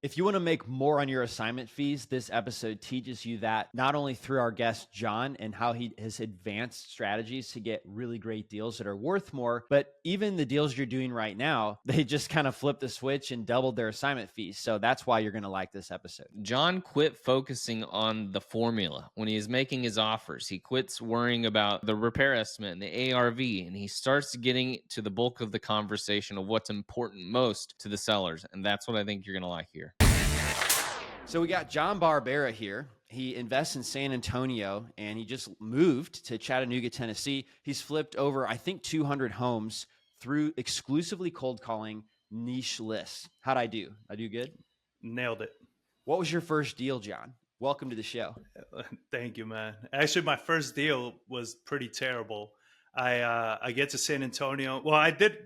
If you want to make more on your assignment fees, this episode teaches you that not only through our guest, John, and how he has advanced strategies to get really great deals that are worth more, but even the deals you're doing right now, they just kind of flipped the switch and doubled their assignment fees. So that's why you're going to like this episode. John quit focusing on the formula when he is making his offers. He quits worrying about the repair estimate and the ARV, and he starts getting to the bulk of the conversation of what's important most to the sellers. And that's what I think you're going to like here. So we got John Barbera here. He invests in San Antonio, and he just moved to Chattanooga, Tennessee. He's flipped over, I think, 200 homes through exclusively cold calling niche lists. How'd I do? I do good? Nailed it. What was your first deal, John? Welcome to the show. Thank you, man. Actually, my first deal was pretty terrible. I get to San Antonio. Well, I did.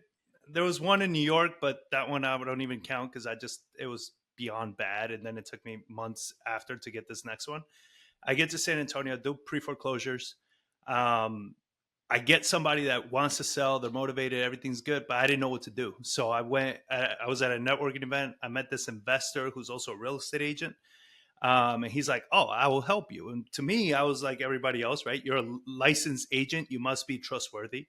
There was one in New York, but that one I don't even count because it was beyond bad. And then it took me months after to get this next one. I get to San Antonio, do pre-foreclosures. I get somebody that wants to sell. They're motivated. Everything's good, but I didn't know what to do. So I was at a networking event. I met this investor who's also a real estate agent. And he's like, "Oh, I will help you." And to me, I was like everybody else, right? You're a licensed agent. You must be trustworthy.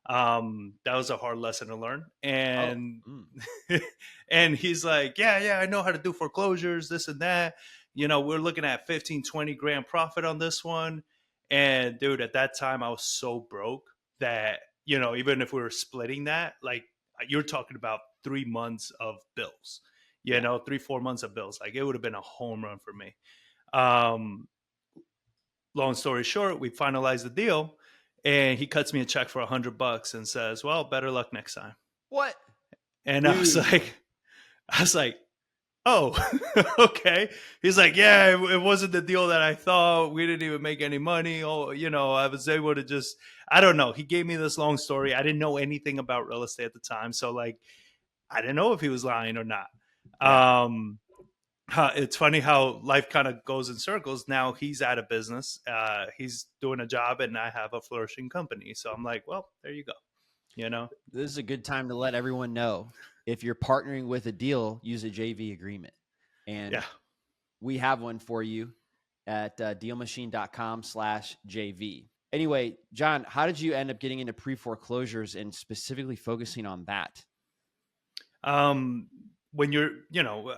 That was a hard lesson to learn. And and he's like, yeah, I know how to do foreclosures, this and that. We're looking at 15, 20 grand profit on this one. And dude, at that time I was so broke that, even if we were splitting that, like you're talking about 3 months of bills, 3-4 months of bills. Like it would have been a home run for me. Long story short, we finalized the deal. And he cuts me a check for $100 and says, "Well, better luck next time." What? And dude. I was like, "Oh, okay." He's like, "Yeah, it wasn't the deal that I thought. We didn't even make any money. Oh, I was able to I don't know." He gave me this long story. I didn't know anything about real estate at the time. So like, I didn't know if he was lying or not. Yeah. It's funny how life kind of goes in circles. Now he's out of business. He's doing a job and I have a flourishing company. So I'm like, well, there you go. This is a good time to let everyone know if you're partnering with a deal, use a JV agreement. And we have one for you at DealMachine.com/JV. Anyway, John, how did you end up getting into pre-foreclosures and specifically focusing on that? When I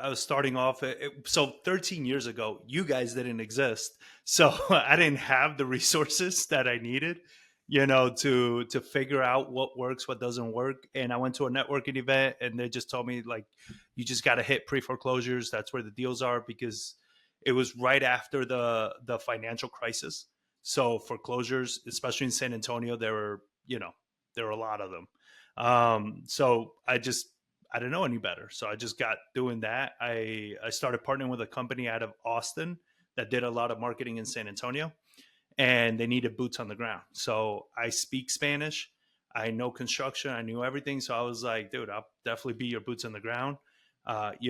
was starting off, so 13 years ago, you guys didn't exist. So I didn't have the resources that I needed, to figure out what works, what doesn't work. And I went to a networking event and they just told me, like, you just got to hit pre-foreclosures. That's where the deals are, because it was right after the financial crisis. So foreclosures, especially in San Antonio, there were a lot of them. So I didn't know any better. So I just got doing that. I started partnering with a company out of Austin that did a lot of marketing in San Antonio, and they needed boots on the ground. So I speak Spanish. I know construction. I knew everything. So I was like, dude, I'll definitely be your boots on the ground. And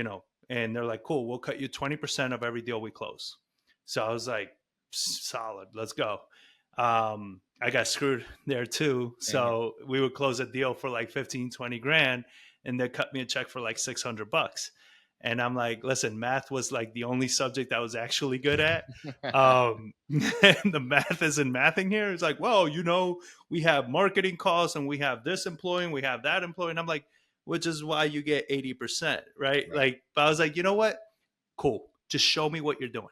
they're like, cool, we'll cut you 20% of every deal we close. So I was like, solid, let's go. I got screwed there too. So we would close a deal for like 15, 20 grand. And they cut me a check for like $600. And I'm like, listen, math was like the only subject I was actually good at. And the math isn't mathing here. It's like, well, we have marketing costs and we have this employee and we have that employee. And I'm like, which is why you get 80%, right? Like, but I was like, you know what? Cool. Just show me what you're doing.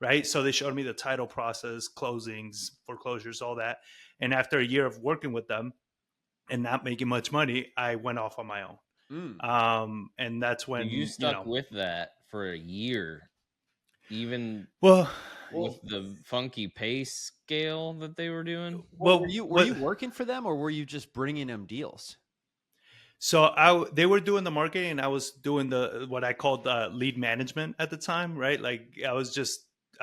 Right. So they showed me the title process, closings, foreclosures, all that. And after a year of working with them and not making much money, I went off on my own. And that's when you stuck with that for a year, even with the funky pay scale that they were doing. Well, were you working for them, or were you just bringing them deals? So they were doing the marketing and I was doing what I called lead management at the time, right? Like I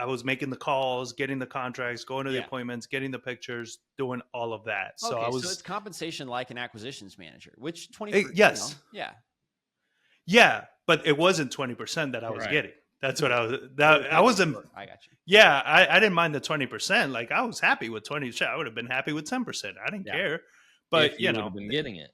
was making the calls, getting the contracts, going to the appointments, getting the pictures, doing all of that. So so it's compensation like an acquisitions manager, which 20%. Yes. Yeah, but it wasn't 20% that I was getting. That's what I wasn't. I got you. Yeah, I didn't mind the 20%. Like I was happy with 20%. I would have been happy with 10%. I didn't care. But if you would have been getting it.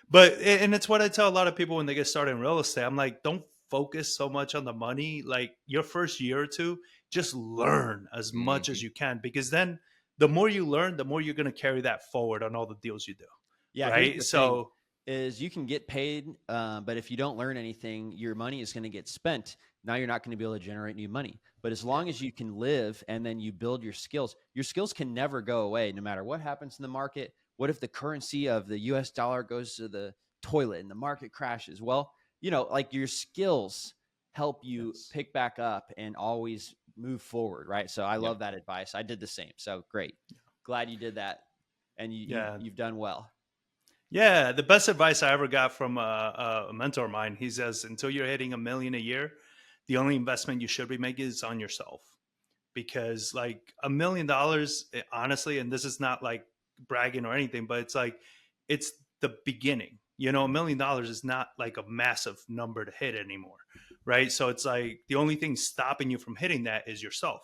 But and it's what I tell a lot of people when they get started in real estate. I'm like, don't focus so much on the money. Like your first year or two, just learn as much as Mhm. you can, because then the more you learn, the more you're going to carry that forward on all the deals you do. Yeah, here's Right. the thing So, is you can get paid, but if you don't learn anything, your money is going to get spent. Now you're not going to be able to generate new money. But as yeah, long as you can live and then you build your skills can never go away no matter what happens in the market. What if the currency of the US dollar goes to the toilet and the market crashes? Well, like your skills help you yes. pick back up and always move forward, right? So I Yep. love that advice. I did the same. So great. Glad you did that and Yeah. you've done well. Yeah, the best advice I ever got from a mentor of mine. He says, until you're hitting $1 million a year, the only investment you should be making is on yourself. Because like $1 million, honestly, and this is not like bragging or anything, but it's like it's the beginning. $1 million is not like a massive number to hit anymore, right? So it's like the only thing stopping you from hitting that is yourself.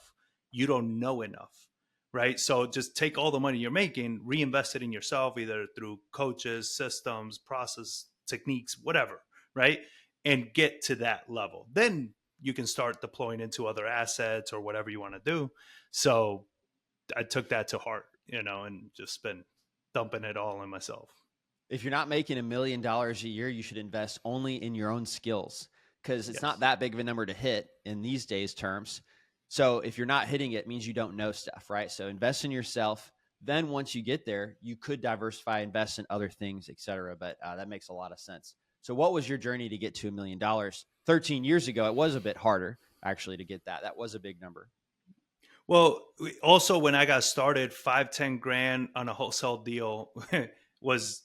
You don't know enough, right? So just take all the money you're making, reinvest it in yourself, either through coaches, systems, process, techniques, whatever, right? And get to that level. Then you can start deploying into other assets or whatever you want to do. So I took that to heart, and just been dumping it all in myself. If you're not making $1 million a year, you should invest only in your own skills because it's not Yes. that big of a number to hit in these days terms. So if you're not hitting it, it means you don't know stuff, right? So invest in yourself. Then once you get there, you could diversify, invest in other things, et cetera. But that makes a lot of sense. So what was your journey to get to $1 million? 13 years ago, it was a bit harder actually to get that. That was a big number. Well, also when I got started, 5-10 grand on a wholesale deal was,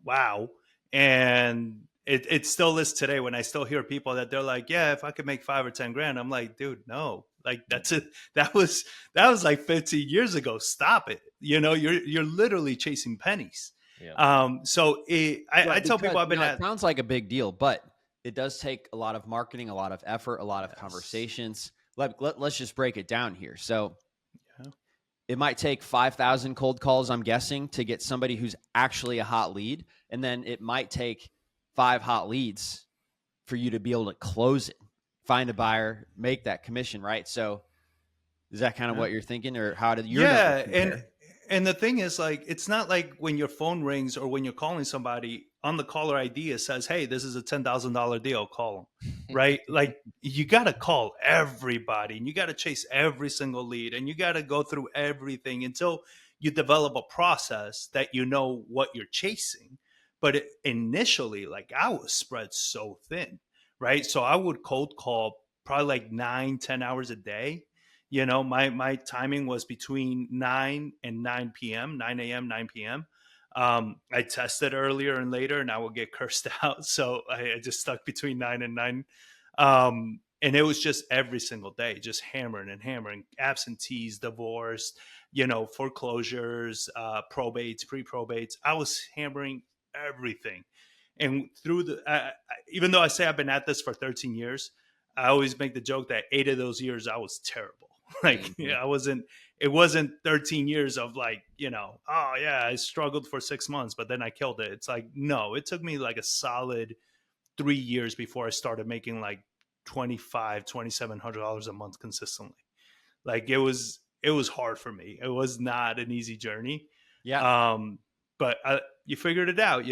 wow. And it still is today when I still hear people that they're like, yeah, if I could make 5 or 10 grand, I'm like, dude, no, like that's it. That was like 15 years ago. Stop it. You're literally chasing pennies. Yep. So I Right, tell because people I've been it at, sounds like a big deal, but it does take a lot of marketing, a lot of effort, a lot of yes, conversations. Let's just break it down here. So yeah, it might take 5,000 cold calls, I'm guessing, to get somebody who's actually a hot lead. And then it might take 5 hot leads for you to be able to close it, find a buyer, make that commission, right? So is that kind of yeah. what you're thinking, or how did your numbers Yeah, and compare? and the thing is, like, it's not like when your phone rings or when you're calling somebody on the caller ID, it says, "Hey, this is a $10,000 deal. Call them." Right? Like, you got to call everybody, and you got to chase every single lead, and you got to go through everything until you develop a process that you know what you're chasing. But initially, like, I was spread so thin, right? So I would cold call probably like 9-10 hours a day. My timing was between 9 and 9 p.m., 9 a.m., 9 p.m. I tested earlier and later, and I would get cursed out. So I just stuck between 9 and 9. And it was just every single day, just hammering and hammering, absentees, divorce, foreclosures, probates, pre-probates. I was hammering everything. And through even though I say I've been at this for 13 years, I always make the joke that 8 of those years I was terrible. Like, Mhm. it wasn't 13 years of like, oh yeah, I struggled for 6 months, but then I killed it. It's like, no, it took me like a solid 3 years before I started making like 2,700 dollars a month consistently. Like it was hard for me. It was not an easy journey. Yeah. Um, but you figured it out.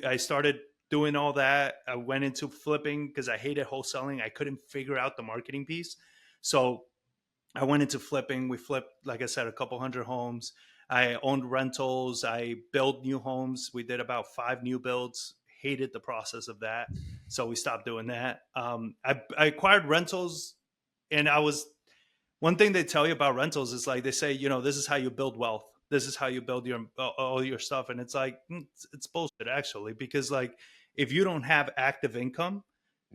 I started doing all that. I went into flipping because I hated wholesaling. I couldn't figure out the marketing piece. So I went into flipping. We flipped, like I said, a couple hundred homes. I owned rentals. I built new homes. We did about 5 new builds. Hated the process of that. So we stopped doing that. I acquired rentals, and one thing they tell you about rentals is like they say, this is how you build wealth. This is how you build all your stuff. And it's like, it's bullshit actually, because like if you don't have active income,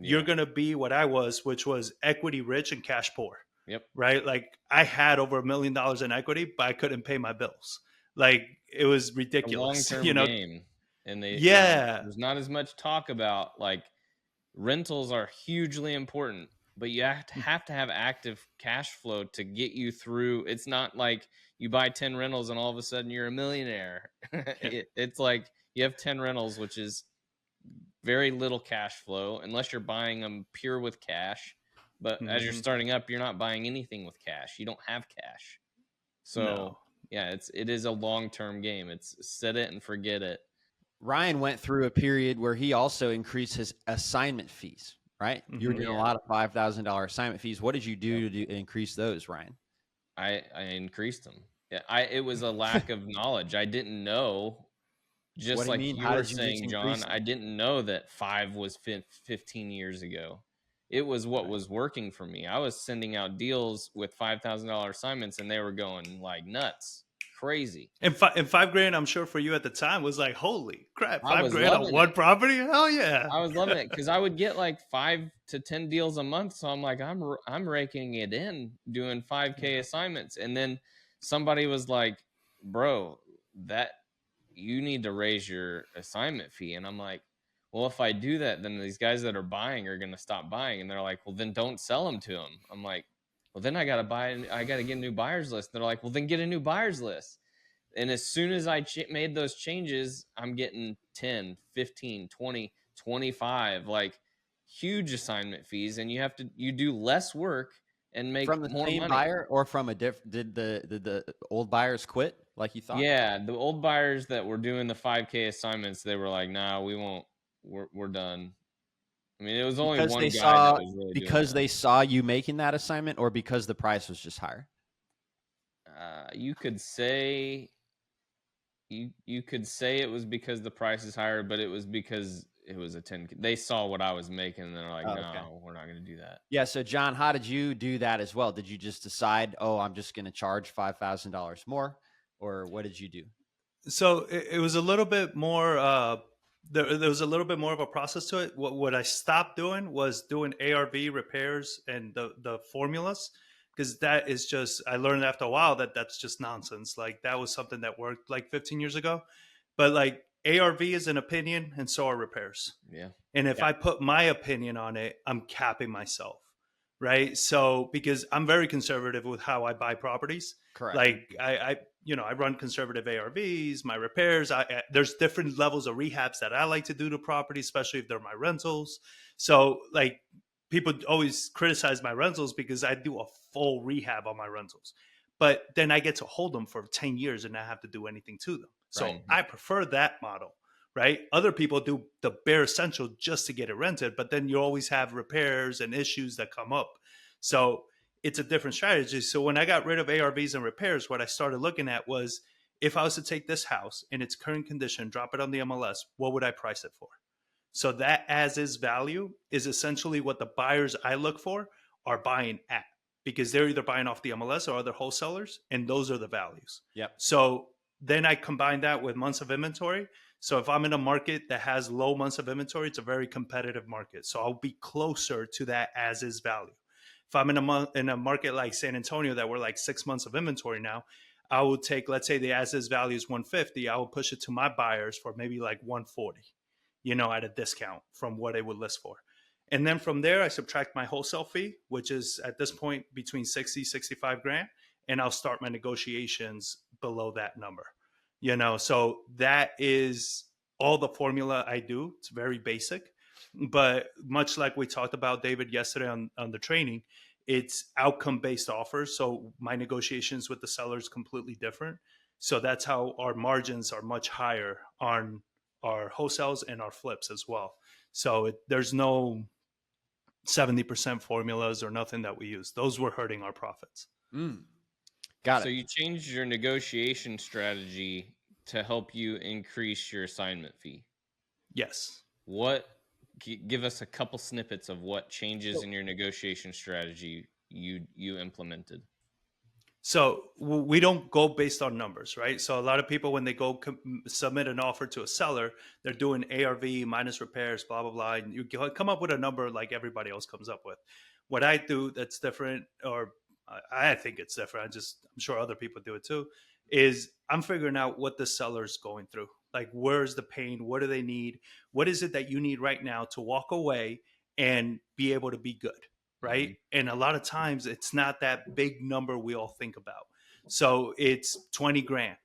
you're Yeah. going to be what I was, which was equity rich and cash poor, Yep. right? Like I had over $1 million in equity, but I couldn't pay my bills. Like it was A ridiculous, long-term game, and Yeah. there's not as much talk about like rentals are hugely important, but you have to have active cash flow to get you through. It's not like you buy 10 rentals and all of a sudden you're a millionaire. Yeah. It's like you have 10 rentals, which is very little cash flow unless you're buying them pure with cash. But as you're Hmm. starting up, you're not buying anything with cash. You don't have cash. So No. yeah, it is a long-term game. It's set it and forget it. Ryan went through a period where he also increased his assignment fees, right? You were Hmm. doing a Yeah. lot of $5,000 assignment fees. What did you do to increase those, Ryan? I increased them. Yeah, it was a lack of knowledge. I didn't know. What Just do you like mean? you How were did you just saying, increase John, them? I didn't know that 5 was 15 years ago. It was what Right. was working for me. I was sending out deals with $5,000 assignments and they were going like nuts, crazy. And, and 5 grand, I'm sure for you at the time was like, holy crap, I five was grand on loving it. one property? Hell yeah. I was loving it because I would get like 5 to 10 deals a month. So I'm like, I'm raking it in doing 5K Yeah. assignments. And then somebody was like, bro, that you need to raise your assignment fee. And I'm like, well, if I do that, then these guys that are buying are going to stop buying. And they're like, well, then don't sell them to them. I'm like, well, then I got to get a new buyers list. They're like, well, then get a new buyers list. And as soon as I made those changes, I'm getting 10, 15, 20, 25, like huge assignment fees. And you do less work and make From the more same money. buyer or from a did the old buyers quit like you thought? Yeah, the old buyers that were doing the 5K assignments, they were like, "Nah, we won't. We're done." I mean, it was only Because they one guy that saw was really doing because that. they saw you making that assignment or because the price was just higher? You could say you could say it was because the price is higher, but it was because it was a 10. They saw what I was making, and they're like, Oh, okay. "No, we're not going to do that." Yeah, so John, how did you do that as well? Did you just decide, "Oh, I'm just gonna charge $5,000 more," or what did you do? So it was a little bit more, there was a little bit more of a process to it. What I stopped doing was doing ARV repairs and the formulas, because that is just, I learned after a while that that's just nonsense. Like that was something that worked like 15 years ago, but like ARV is an opinion and so are repairs. Yeah. And if Yeah. I put my opinion on it, I'm capping myself. Right. So because I'm very conservative with how I buy properties, Correct. like I run conservative ARVs, my repairs. There's different levels of rehabs that I like to do to properties, especially if they're my rentals. So like people always criticize my rentals because I do a full rehab on my rentals, but then I get to hold them for 10 years and not have to do anything to them. So Right. I prefer that model. Right. Other people do the bare essential just to get it rented, but then you always have repairs and issues that come up. So it's a different strategy. So when I got rid of ARVs and repairs, what I started looking at was, if I was to take this house in its current condition, drop it on the MLS, what would I price it for? So that as is value is essentially what the buyers I look for are buying at, because they're either buying off the MLS or other wholesalers, and those are the values. Yep. So then I combine that with months of inventory. So if I'm in a market that has low months of inventory, it's a very competitive market. So I'll be closer to that as is value. If I'm in a market like San Antonio that we're like 6 months of inventory now, I will take, let's say the as is value is 150, I will push it to my buyers for maybe like 140, at a discount from what it would list for. And then from there, I subtract my wholesale fee, which is at this point between 60, 65 grand. And I'll start my negotiations below that number. So that is all the formula I do. It's very basic, but much like we talked about, David, yesterday on the training, it's outcome based offers. So my negotiations with the seller is completely different. So that's how our margins are much higher on our wholesales and our flips as well. So there's no 70% formulas or nothing that we use. Those were hurting our profits. Got So it. you changed your negotiation strategy to help you increase your assignment fee. Yes. Give us a couple snippets of what changes in your negotiation strategy you implemented. So we don't go based on numbers, right? So a lot of people, when they go submit an offer to a seller, they're doing ARV minus repairs, blah, blah, blah. And you come up with a number like everybody else comes up with. What I do that's different, or I think it's different, I'm sure other people do it too, is I'm figuring out what the seller's going through. Like, where's the pain? What do they need? What is it that you need right now to walk away and be able to be good? Right. Mm-hmm. And a lot of times it's not that big number we all think about. So it's 20 grand,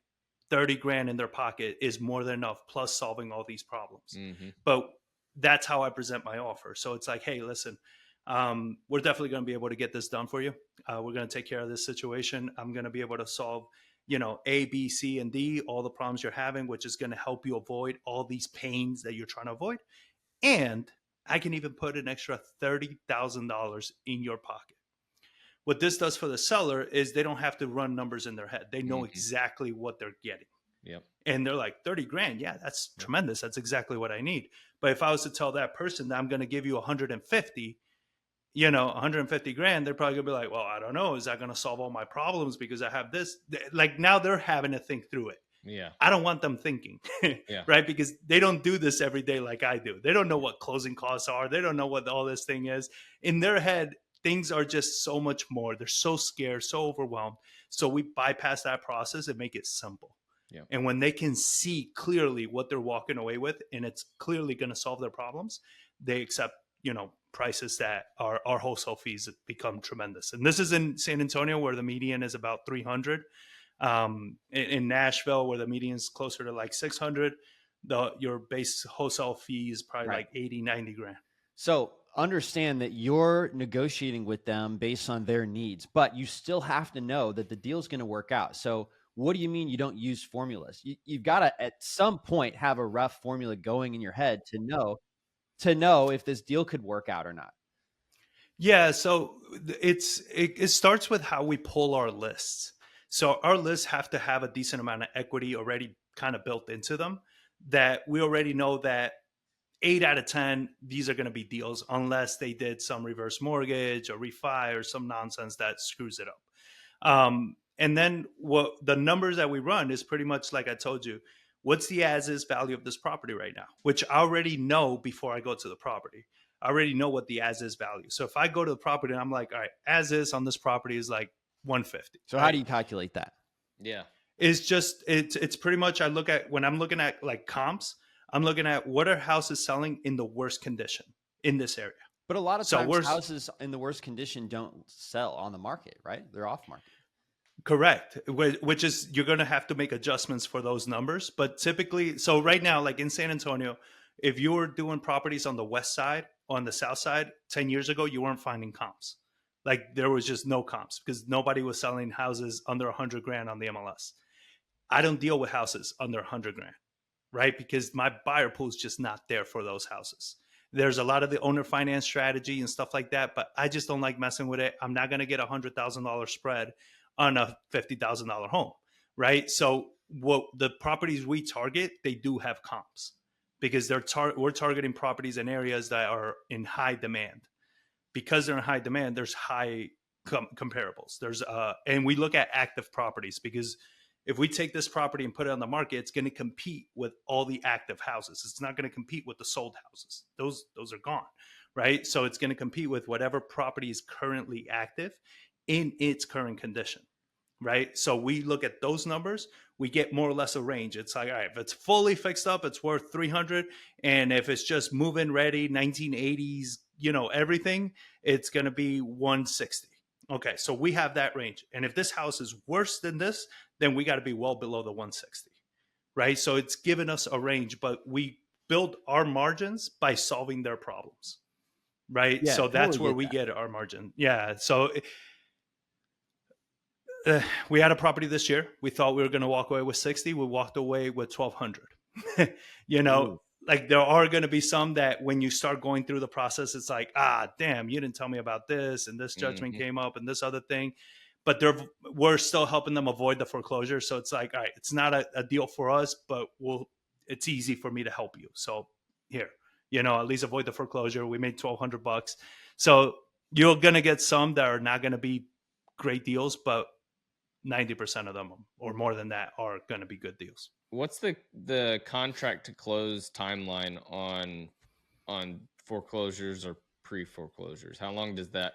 30 grand in their pocket is more than enough, plus solving all these problems. Mm-hmm. But that's how I present my offer. So it's like, hey, listen, we're definitely going to be able to get this done for you. We're going to take care of this situation. I'm going to be able to solve, A, B, C, and D, all the problems you're having, which is going to help you avoid all these pains that you're trying to avoid. And I can even put an extra $30,000 in your pocket. What this does for the seller is they don't have to run numbers in their head. They know exactly what they're getting. Yep. And they're like, 30 grand. Yeah, that's Yep. tremendous. That's exactly what I need. But if I was to tell that person that I'm going to give you 150, 150 grand, they're probably gonna be like, well, I don't know. Is that going to solve all my problems because I have this? Like now they're having to think through it. Yeah. I don't want them thinking, Yeah. right? Because they don't do this every day like I do. They don't know what closing costs are. They don't know what all this thing is. In their head, things are just so much more. They're so scared, so overwhelmed. So we bypass that process and make it simple. Yeah. And when they can see clearly what they're walking away with, and it's clearly going to solve their problems, they accept, prices that our wholesale fees become tremendous. And this is in San Antonio where the median is about 300. In Nashville where the median is closer to like 600, your base wholesale fee is probably like 80, 90 grand. So understand that you're negotiating with them based on their needs, but you still have to know that the deal's going to work out. So what do you mean you don't use formulas? You've got to at some point have a rough formula going in your head to know if this deal could work out or not. Yeah, so it starts with how we pull our lists. So our lists have to have a decent amount of equity already kind of built into them, that we already know that 8 out of 10, these are going to be deals unless they did some reverse mortgage or refi or some nonsense that screws it up. And then what the numbers that we run is pretty much like I told you, what's the as-is value of this property right now, which I already know before I go to the property. I already know what the as-is value. So if I go to the property and I'm like, all right, as-is on this property is like 150. So how do you calculate that? Yeah. It's pretty much, I look at, when I'm looking at like comps, I'm looking at what are houses selling in the worst condition in this area. But a lot of times houses in the worst condition don't sell on the market, right? They're off market. Correct. Which is, you're going to have to make adjustments for those numbers. But typically, so right now, like in San Antonio, if you were doing properties on the west side, on the south side, 10 years ago, you weren't finding comps. Like there was just no comps because nobody was selling houses under 100 grand on the MLS. I don't deal with houses under 100 grand, right? Because my buyer pool is just not there for those houses. There's a lot of the owner finance strategy and stuff like that, but I just don't like messing with it. I'm not going to get $100,000 spread on a $50,000 home, right? So what the properties we target, they do have comps because we're targeting properties in areas that are in high demand. Because they're in high demand, there's high comparables. And we look at active properties because if we take this property and put it on the market, it's going to compete with all the active houses. It's not going to compete with the sold houses. Those are gone, right? So it's going to compete with whatever property is currently active in its current condition, right? So we look at those numbers, we get more or less a range. It's like, all right, if it's fully fixed up, it's worth 300. And if it's just move-in ready, 1980s, everything, it's going to be 160. Okay, so we have that range. And if this house is worse than this, then we got to be well below the 160, right? So it's given us a range, but we build our margins by solving their problems, right? Yeah, so that's totally where get we that. get our margin. Yeah, so we had a property this year. We thought we were going to walk away with 60. We walked away with 1,200. Ooh. Like there are going to be some that when you start going through the process, it's like, damn, you didn't tell me about this, and this judgment came up, and this other thing. But we're still helping them avoid the foreclosure. So it's like, all right, it's not a deal for us, but it's easy for me to help you. So here, at least avoid the foreclosure. We made $1,200. So you're going to get some that are not going to be great deals, but 90% of them or more than that are going to be good deals. What's the contract to close timeline on foreclosures or pre-foreclosures? How long does that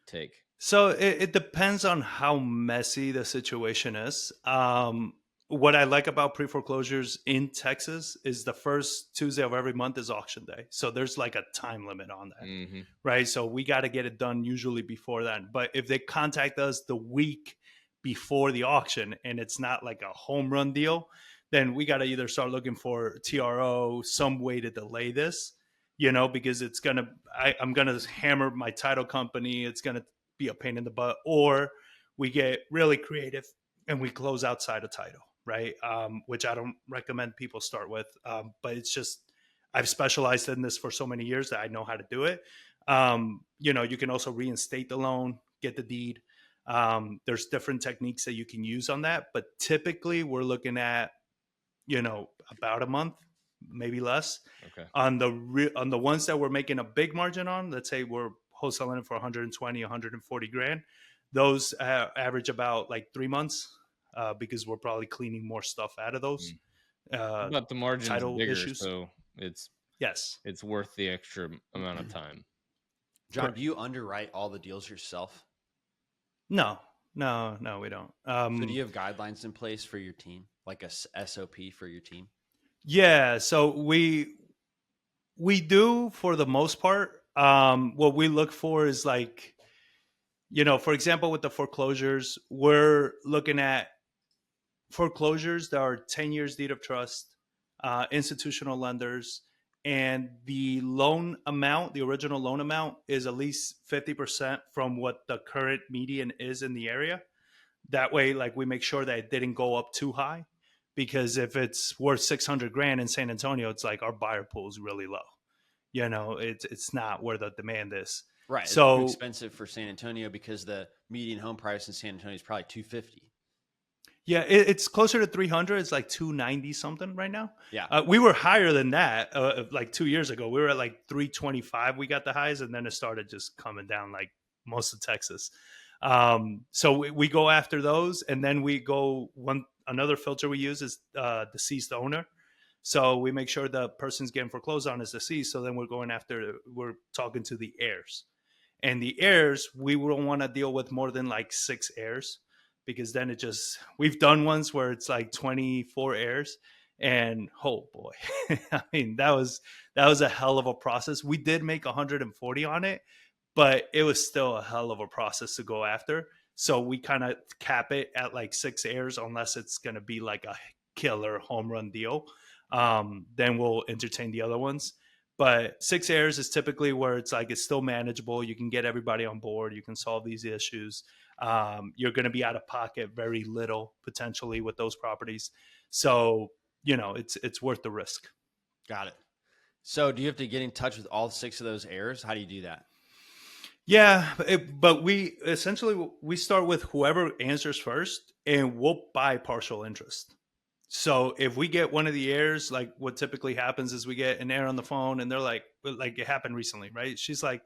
take? So it depends on how messy the situation is. What I like about pre-foreclosures in Texas is the first Tuesday of every month is auction day. So there's like a time limit on that, right? So we got to get it done usually before then. But if they contact us the week before the auction and it's not like a home run deal, then we got to either start looking for TRO, some way to delay this. because I'm gonna hammer my title company. It's gonna be a pain in the butt. Or we get really creative and we close outside a title, right? Which I don't recommend people start with. But it's just, I've specialized in this for so many years that I know how to do it. You can also reinstate the loan, get the deed. There's different techniques that you can use on that, but typically we're looking at, about a month, maybe less. Okay. On the ones that we're making a big margin on, let's say we're wholesaling it for 120, 140 grand. Those average about like 3 months, because we're probably cleaning more stuff out of those But the margin's title bigger, issues. so it's Yes. worth the extra amount of time. John, do you underwrite all the deals yourself? No, we don't. So do you have guidelines in place for your team, like a SOP for your team? Yeah, so we do for the most part. What we look for is like, for example, with the foreclosures, we're looking at foreclosures that are 10 years deed of trust, institutional lenders, and the loan amount, the original loan amount, is at least 50% from what the current median is in the area. That way, like, we make sure that it didn't go up too high, because if it's worth 600 grand in San Antonio, it's like our buyer pool is really low. It's not where the demand is. Right. So it's too expensive for San Antonio because the median home price in San Antonio is probably 250. yeah, it's closer to 300. It's like 290 something right now. Yeah. We were higher than that like 2 years ago. We were at like 325. We got the highs, and then it started just coming down like most of Texas. So we go after those, and then we go another filter we use is deceased owner. So we make sure the person's getting foreclosed on is deceased. So then we're talking to the heirs, and the heirs, we don't want to deal with more than like 6 heirs, because then we've done ones where it's like 24 heirs, and oh boy, I mean, that was a hell of a process. We did make 140 on it, but it was still a hell of a process to go after. So we kind of cap it at like 6 heirs, unless it's going to be like a killer home run deal. Then we'll entertain the other ones. But 6 heirs is typically where it's like, it's still manageable. You can get everybody on board. You can solve these issues. You're going to be out of pocket very little potentially with those properties. So, it's worth the risk. Got it. So do you have to get in touch with all 6 of those heirs? How do you do that? Yeah, but we start with whoever answers first, and we'll buy partial interest. So if we get one of the heirs, like what typically happens is we get an heir on the phone, and they're like it happened recently, right? She's like,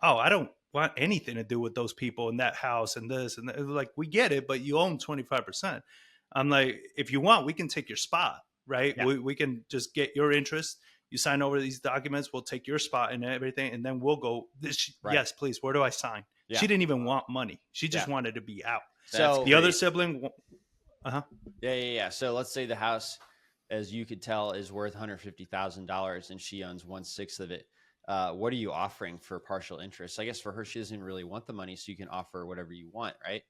"Oh, I don't want anything to do with those people in that house and this and that." Like, we get it, but you own 25%. I'm like, if you want, we can take your spot, right? Yeah. We can just get your interest. You sign over these documents, we'll take your spot and everything, and then we'll go, Right. yes, please, where do I sign? Yeah. She didn't even want money. She just Yeah. wanted to be out. So The other sibling, Yeah. So let's say the house, as you could tell, is worth $150,000 and she owns 1/6 of it. What are you offering for partial interest? I guess for her, she doesn't really want the money, so you can offer whatever you want, right?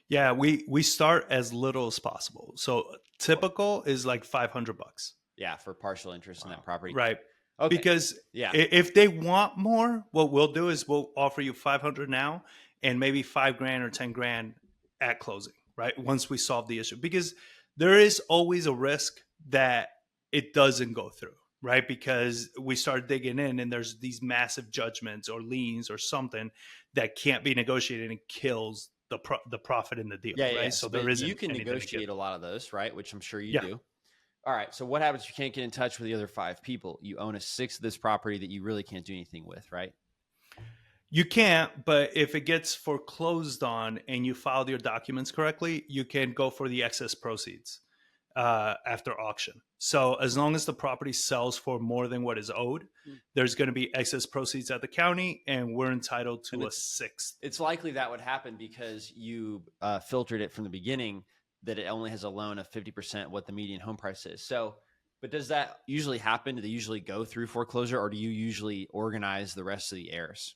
yeah, we start as little as possible. So typical is like $500. Yeah, for partial interest in that property. Right. Okay. Because Yeah. if they want more, what we'll do is we'll offer you 500 now, and maybe 5 grand or 10 grand at closing, right? Once we solve the issue, because there is always a risk that it doesn't go through, right? Because we start digging in, and there's these massive judgments or liens or something that can't be negotiated, and kills the profit in the deal, Yeah. right? So there But isn't you can anything to negotiate give. a lot of those, right? Which I'm sure you Yeah. do. All right. So what happens if you can't get in touch with the other 5 people? You own 1/6 of this property that you really can't do anything with, right? You can't, but if it gets foreclosed on and you filed your documents correctly, you can go for the excess proceeds after auction. So as long as the property sells for more than what is owed, there's going to be excess proceeds at the county, and we're entitled to a 6th. It's likely that would happen because you filtered it from the beginning that it only has a loan of 50% what the median home price is. So, but does that usually happen? Do they usually go through foreclosure, or do you usually organize the rest of the heirs?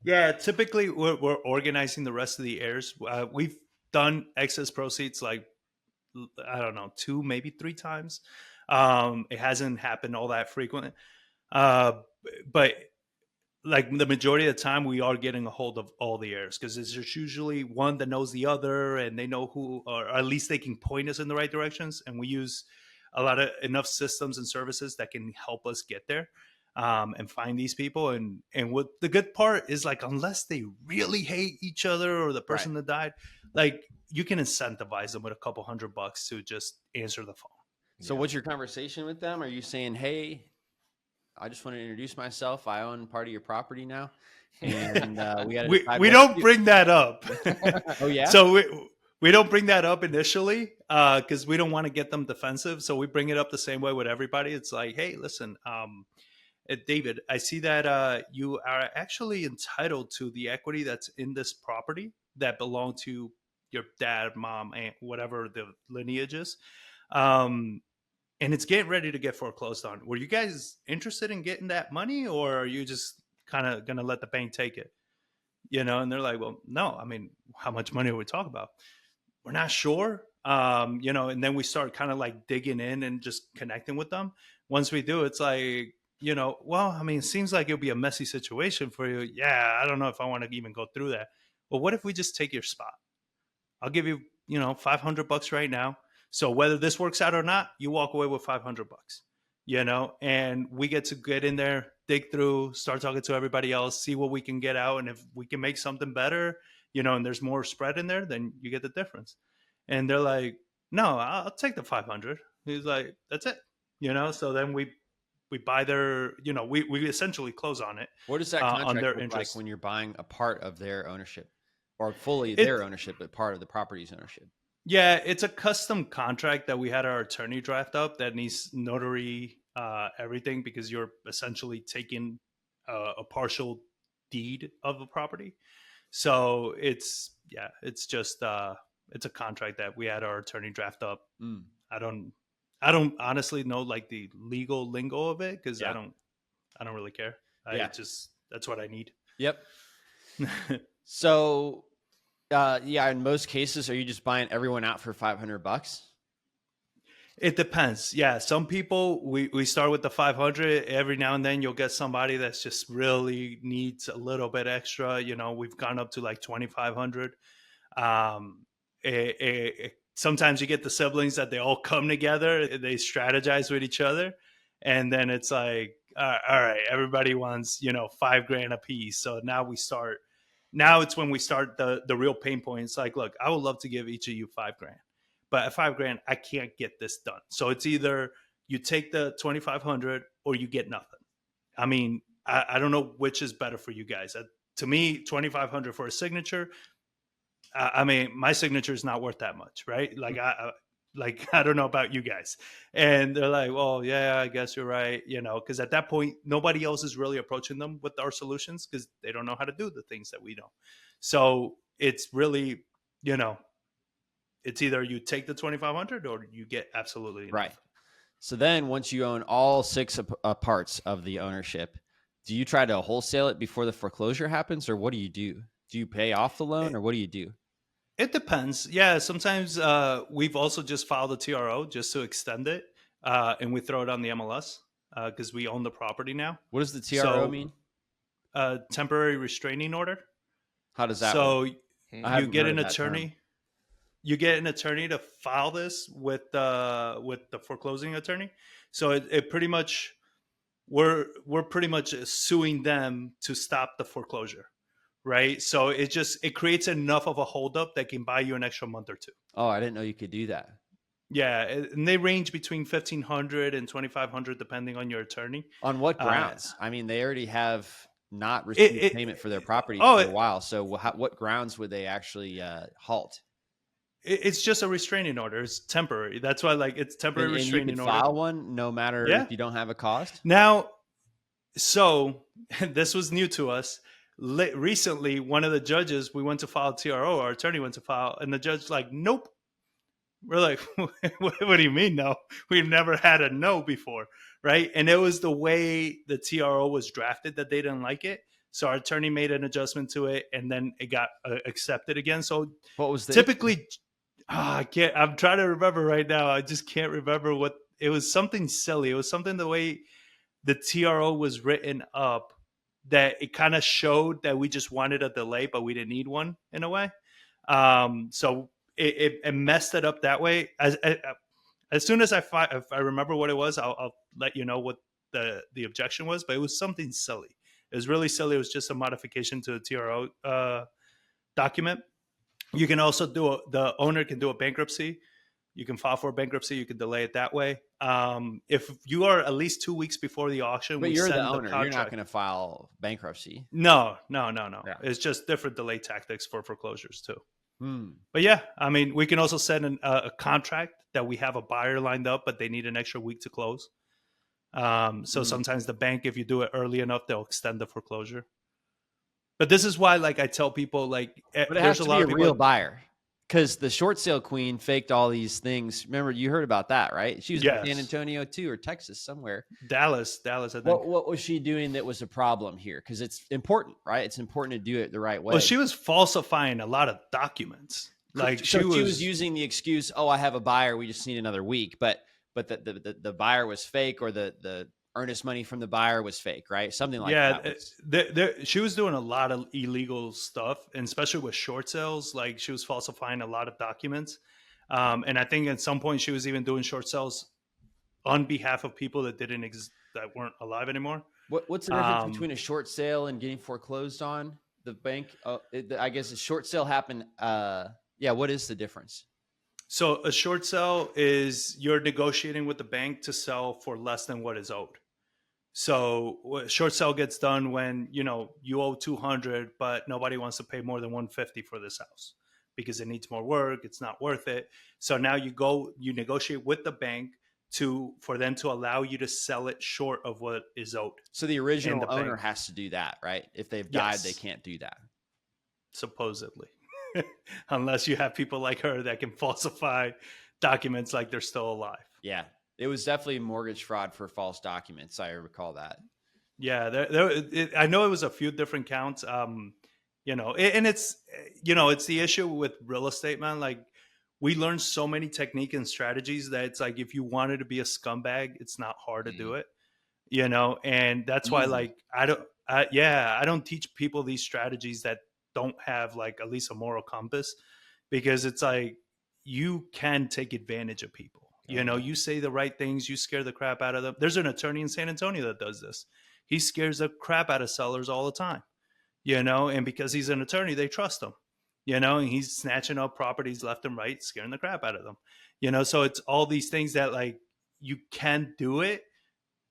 Yeah, typically we're organizing the rest of the heirs. We've done excess proceeds like, I don't know, 2, maybe 3 times. It hasn't happened all that frequent. Uh, but like the majority of the time, we are getting a hold of all the heirs because there's usually one that knows the other, and they know who, or at least they can point us in the right directions. And we use a lot of enough systems and services that can help us get there, and find these people. And what the good part is, like, unless they really hate each other or the Right. person that died, like, you can incentivize them with a couple $100 to just answer the phone. So Yeah. what's your conversation with them? Are you saying, hey, I just want to introduce myself. I own part of your property now. And we got to decide We what to don't do. bring that up. Oh, yeah? So we don't bring that up initially because we don't want to get them defensive. So we bring it up the same way with everybody. It's like, hey, listen, David, I see that you are actually entitled to the equity that's in this property that belong to your dad, mom, aunt, whatever the lineage is. Um, and it's getting ready to get foreclosed on. Were you guys interested in getting that money, or are you just kind of going to let the bank take it? And they're like, well, no, I mean, how much money are we talking about? We're not sure. And then we start kind of like digging in and just connecting with them. Once we do, it's like, well, I mean, it seems like it'll be a messy situation for you. Yeah, I don't know if I want to even go through that. Well, what if we just take your spot? I'll give you, $500 right now. So whether this works out or not, you walk away with $500, and we get to get in there, dig through, start talking to everybody else, see what we can get out. And if we can make something better, and there's more spread in there, then you get the difference. And they're like, no, I'll take the 500. He's like, that's it. So then we buy their, we essentially close on it, What does that on contract their look like interest. when you're buying a part of their ownership, or fully their It, ownership, but part of the property's ownership? Yeah, it's a custom contract that we had our attorney draft up that needs notary everything, because you're essentially taking a partial deed of the property. So it's just it's a contract that we had our attorney draft up. Mm, I don't honestly know like the legal lingo of it because yeah. I don't really care. Yeah. That's what I need. Yep. So, yeah, in most cases, are you just buying everyone out for $500? It depends. Yeah, some people we start with the 500. Every now and then you'll get somebody that's just really needs a little bit extra. We've gone up to like 2,500. Um, Sometimes you get the siblings that they all come together, they strategize with each other, and then it's like, all right, everybody wants $5,000 a piece. So now we start. Now it's when we start the real pain point. It's like, look, I would love to give each of you $5,000, but at $5,000, I can't get this done. So it's either you take the 2,500 or you get nothing. I mean, I don't know which is better for you guys. To me, 2,500 for a signature. I mean, my signature is not worth that much, right? Like I don't know about you guys. And they're like, well, yeah, I guess you're right. Because at that point, nobody else is really approaching them with our solutions because they don't know how to do the things that we know. So it's really, it's either you take the 2,500 or you get absolutely nothing. Right. So then once you own all six parts of the ownership, do you try to wholesale it before the foreclosure happens, or what do you do? Do you pay off the loan, or what do you do? It depends. Yeah, sometimes we've also just filed a TRO just to extend it, and we throw it on the MLS because we own the property now. What does the TRO mean? Temporary restraining order. How does that So work? you get an attorney. You get an attorney to file this with the foreclosing attorney. So it pretty much we're pretty much suing them to stop the foreclosure. Right. So it creates enough of a holdup that can buy you an extra month or two. Oh, I didn't know you could do that. Yeah. And they range between 1,500 and 2,500, depending on your attorney. On what grounds? I mean, they already have not received payment for their property for a while. So what grounds would they actually halt? It's just a restraining order. It's temporary. That's why it's temporary restraining and you order. File one no matter if you don't have a cost. Now, so this was new to us. Recently, one of the judges, we went to file TRO, our attorney went to file, and the judge like, nope. We're like, what do you mean no? We've never had a no before, right? And it was the way the TRO was drafted that they didn't like it. So our attorney made an adjustment to it, and then it got accepted again. So what was typically? I can't. I'm trying to remember right now. I just can't remember what it was. Something silly. It was something the way the TRO was written up that it kind of showed that we just wanted a delay, but we didn't need one in a way. So it messed it up that way. As soon as if I remember what it was, I'll let you know what the objection was. But it was something silly. It was really silly. It was just a modification to the TRO document. You can also the owner can do a bankruptcy. You can file for bankruptcy. You can delay it that way. If you are at least 2 weeks before the auction, But we you're send the owner. You're not contract. going to file bankruptcy. No. Yeah. It's just different delay tactics for foreclosures too. Hmm. But yeah, I mean, we can also send a contract that we have a buyer lined up, but they need an extra week to close. So sometimes the bank, if you do it early enough, they'll extend the foreclosure. But this is why, like, I tell people, like, But it has to be a real buyer, because the short sale queen faked all these things. Remember, you heard about that, right? She was in San Antonio too, or Texas somewhere. Dallas, I think. What was she doing that was a problem here? Because it's important, right? It's important to do it the right way. Well, she was falsifying a lot of documents. Like she was using the excuse, "Oh, I have a buyer. We just need another week." But the buyer was fake, or the earnest money from the buyer was fake, right? Something like that. She was doing a lot of illegal stuff, and especially with short sales. Like, she was falsifying a lot of documents. And I think at some point she was even doing short sales on behalf of people that that weren't alive anymore. What's the difference between a short sale and getting foreclosed on? The bank, I guess a short sale happened. What is the difference? So a short sale is you're negotiating with the bank to sell for less than what is owed. So a short sale gets done when, you owe 200, but nobody wants to pay more than 150 for this house because it needs more work. It's not worth it. So now you negotiate with the bank for them to allow you to sell it short of what is owed. So the original owner has to do that, right? If they've died, they can't do that. Supposedly. Unless you have people like her that can falsify documents like they're still alive. Yeah. It was definitely mortgage fraud for false documents. I recall that. Yeah, I know it was a few different counts. And it's it's the issue with real estate, man. Like, we learned so many techniques and strategies that it's like, if you wanted to be a scumbag, it's not hard to do it. And that's why, like, I don't teach people these strategies that don't have, like, at least a moral compass, because it's like, you can take advantage of people. You say the right things, you scare the crap out of them. There's an attorney in San Antonio that does this. He scares the crap out of sellers all the time, and because he's an attorney, they trust him, and he's snatching up properties left and right, scaring the crap out of them, so it's all these things that, like, you can do it.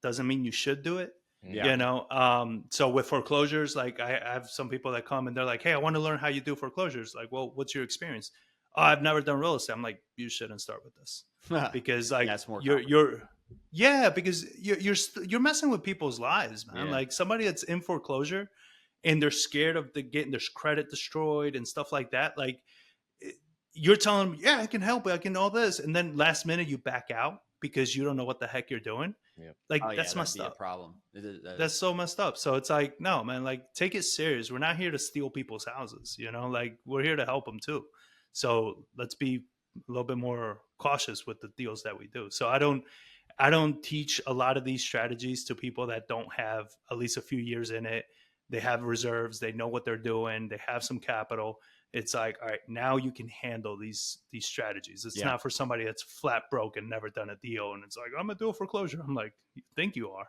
Doesn't mean you should do it. So with foreclosures, like, I have some people that come and they're like, "Hey, I want to learn how you do foreclosures." Like, well, what's your experience? Oh, I've never done real estate. I'm like, you shouldn't start with this because, like, that's more because you're messing with people's lives, man. Like, somebody that's in foreclosure and they're scared of getting their credit destroyed and stuff like that. Like, you're telling them, yeah, I can help, I can all this, and then last minute you back out because you don't know what the heck you're doing. Like, that's messed up. Problem. That's so messed up. So it's like, no, man, like, take it serious. We're not here to steal people's houses, like, we're here to help them too. So let's be a little bit more cautious with the deals that we do. So I don't teach a lot of these strategies to people that don't have at least a few years in it. They have reserves. They know what they're doing. They have some capital. It's like, all right, now you can handle these strategies. It's not for somebody that's flat broke and never done a deal. And it's like, I'm going to do a foreclosure. I'm like, you think you are,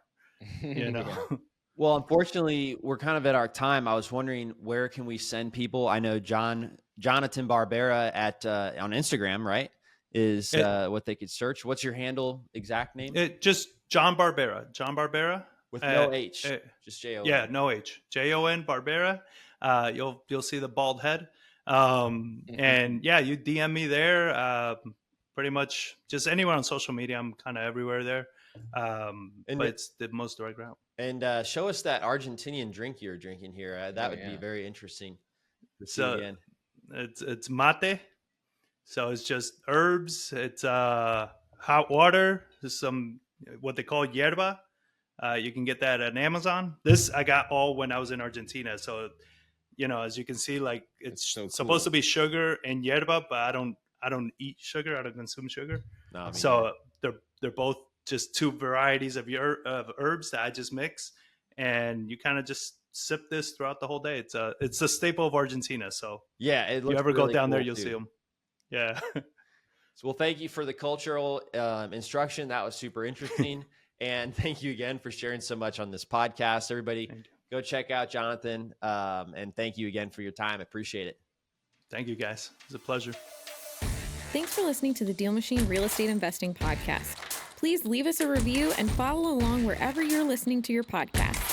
Well, unfortunately, we're kind of at our time. I was wondering, where can we send people? I know Jonathan Barbera on Instagram, right, is what they could search. What's your handle, exact name? Just John Barbera with no H, just Jon. Yeah, no H. Jon Barbera. You'll see the bald head. And yeah, you DM me there. Pretty much just anywhere on social media. I'm kind of everywhere there. But it's the most direct route. And show us that Argentinian drink you're drinking here. That would be very interesting to see again. It's mate. So it's just herbs. It's hot water. There's some what they call yerba. You can get that at Amazon. This I got all when I was in Argentina. So, as you can see, like, it's so supposed to be sugar and yerba, but I don't eat sugar. I don't consume sugar. No, so they're both just two varieties of herbs that I just mix, and you kind of just sip this throughout the whole day. It's a staple of Argentina. So Yeah, it if you looks ever go really down there, cool, you'll too. see them. Yeah. So, well, thank you for the cultural instruction. That was super interesting. And thank you again for sharing so much on this podcast. Everybody, go check out Jonathan. And thank you again for your time. I appreciate it. Thank you, guys. It's a pleasure. Thanks for listening to the DealMachine Real Estate Investing Podcast. Please leave us a review and follow along wherever you're listening to your podcast.